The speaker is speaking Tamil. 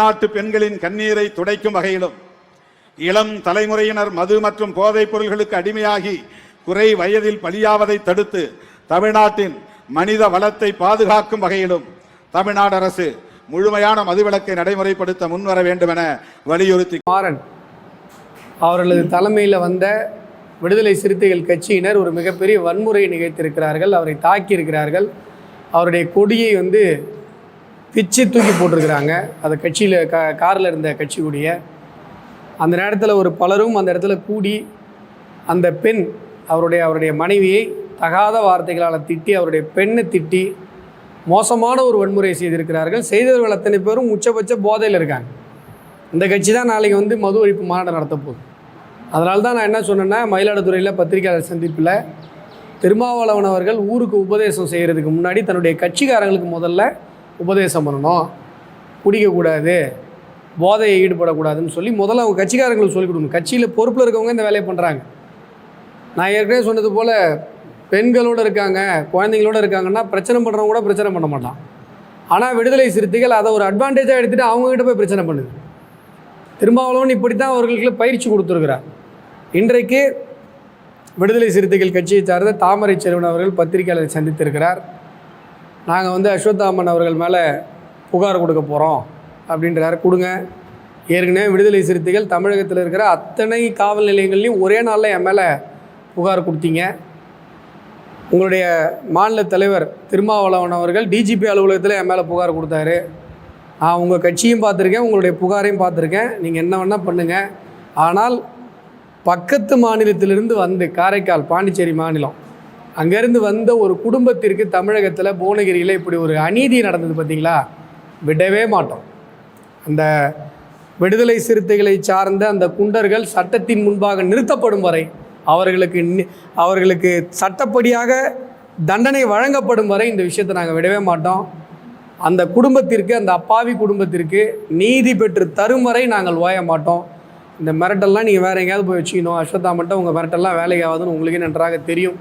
தமிழ்நாட்டு பெண்களின் கண்ணீரை துடைக்கும் வகையிலும் இளம் தலைமுறையினர் மது மற்றும் போதைப் பொருள்களுக்கு அடிமையாகி குறை வயதில் பலியாவதை தடுத்து தமிழ்நாட்டின் மனித வளத்தை பாதுகாக்கும் வகையிலும் தமிழ்நாடு அரசு முழுமையான மதுவிலக்கை நடைமுறைப்படுத்த முன்வர வேண்டும் என வலியுறுத்தி மாறன் அவர்களது தலைமையில் வந்த விடுதலை சிறுத்தைகள் கட்சியினர் ஒரு மிகப்பெரிய வன்முறையை நிகழ்த்தியிருக்கிறார்கள். அவரை தாக்கியிருக்கிறார்கள். அவருடைய கொடியை பிச்சு தூக்கி போட்டிருக்கிறாங்க. அந்த கட்சியில் காரில் இருந்த கட்சி கொடிய. அந்த நேரத்தில் ஒரு பலரும் அந்த இடத்துல கூடி அந்த பெண் அவருடைய மனைவியை தகாத வார்த்தைகளால் திட்டி, அவருடைய பெண்ணை திட்டி மோசமான ஒரு வன்முறையை செய்திருக்கிறார்கள். செய்தவர்கள் அத்தனை பேரும் உச்சபட்ச போதையில் இருக்காங்க. இந்த கட்சி தான் நாளைக்கு மது ஒழிப்பு மாநாடு நடத்த போகுது. அதனால தான் நான் என்ன சொன்னேன்னா, மயிலாடுதுறையில் பத்திரிகையாளர் சந்திப்பில் திருமாவளவன் அவர்கள் ஊருக்கு உபதேசம் செய்கிறதுக்கு முன்னாடி தன்னுடைய கட்சிக்காரங்களுக்கு முதல்ல உபதேசம் பண்ணணும். குடிக்கக்கூடாது, போதையை ஈடுபடக்கூடாதுன்னு சொல்லி முதல்ல அவங்க கட்சிக்காரங்களுக்கு சொல்லிக் கொடுக்கணும். கட்சியில் பொறுப்பில் இருக்கவங்க இந்த வேலையை பண்ணுறாங்க. நான் ஏற்கனவே சொன்னது போல் பெண்களோடு இருக்காங்க, குழந்தைங்களோடு இருக்காங்கன்னா பிரச்சனை பண்ணுறவங்க கூட பிரச்சனை பண்ண மாட்டான். ஆனால் விடுதலை சிறுத்தைகள் அதை ஒரு அட்வான்டேஜாக எடுத்துகிட்டு அவங்ககிட்ட போய் பிரச்சனை பண்ணுது. திருமாவளவன் இப்படி தான் அவர்களுக்கு பயிற்சி கொடுத்துருக்கிறார். இன்றைக்கு விடுதலை சிறுத்தைகள் கட்சியை சார்ந்த தாமரை செல்வன் அவர்கள் பத்திரிகையாளரை சந்தித்திருக்கிறார். நாங்கள் அஸ்வத்தாமன் அவர்கள் மேலே புகார் கொடுக்க போகிறோம் அப்படின்றார். கொடுங்க. ஏற்கனவே விடுதலை சிறுத்தைகள் தமிழகத்தில் இருக்கிற அத்தனை காவல் நிலையங்கள்லையும் ஒரே நாளில் என் மேலே புகார் கொடுத்தீங்க. உங்களுடைய மாநில தலைவர் திருமாவளவன் அவர்கள் டிஜிபி அலுவலகத்தில் என் மேலே புகார் கொடுத்தாரு. நான் உங்கள் கட்சியும் பார்த்துருக்கேன், உங்களுடைய புகாரையும் பார்த்துருக்கேன். நீங்கள் என்ன வேணால் பண்ணுங்கள். ஆனால் பக்கத்து மாநிலத்திலிருந்து காரைக்கால் பாண்டிச்சேரி மாநிலம் அங்கேருந்து வந்த ஒரு குடும்பத்திற்கு தமிழகத்தில் புவனகிரியில் இப்படி ஒரு அநீதி நடந்தது பார்த்தீங்களா, விடவே மாட்டோம். அந்த விடுதலை சிறுத்தைகளை சார்ந்த அந்த குண்டர்கள் சட்டத்தின் முன்பாக நிறுத்தப்படும் வரை, அவர்களுக்கு சட்டப்படியாக தண்டனை வழங்கப்படும் வரை இந்த விஷயத்தை நாங்கள் விடவே மாட்டோம். அந்த குடும்பத்திற்கு, அந்த அப்பாவி குடும்பத்திற்கு நீதி பெற்று தரும் வரை நாங்கள் ஓய மாட்டோம். இந்த மிரட்டல்லாம் நீங்கள் வேறு எங்கேயாவது போய் வச்சுக்கணும். அஸ்வத்தாமன்ட்ட உங்கள் மிரட்டல்லாம் வேலைக்கு ஆகாதுன்னு உங்களுக்கே நன்றாக தெரியும்.